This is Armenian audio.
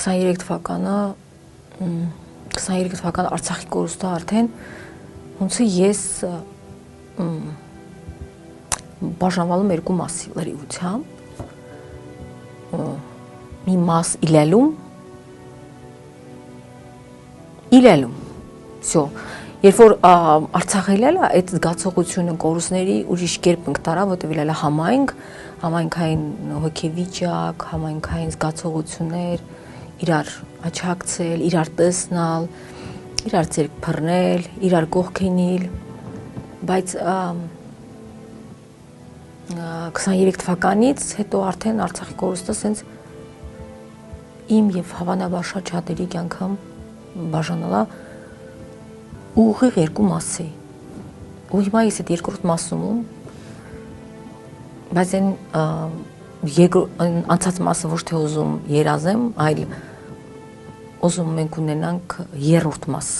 23 թվականը Արցախի կորուստը արդեն ոնց է ես բաժանվալում երկու մասի լրիվությամբ մի մաս իլելում всё երբ որ Արցախ ելելա այդ զգացողությունը կորուստների ուրիշ կերպ ընկտարա որտեղ ելելա համայնքային հոգեվիճակ համայնքային զգացողություններ իրար աչակցել իրար տեսնալ իրար ձեռք բռնել իրար կողքենիլ բայց 23 թվականից հետո արդեն Արցախի կորուստը սենց իմ եւ հավանաբար շատ շատերի կյանքում բաժանալա ուղիղ երկու մասի ու հիմա ես այդ երկրորդ մասում բայց այն անցած մասը ոչ թե ուզում երազեմ այլ ուզում մենք ունենանք երրորդ մաս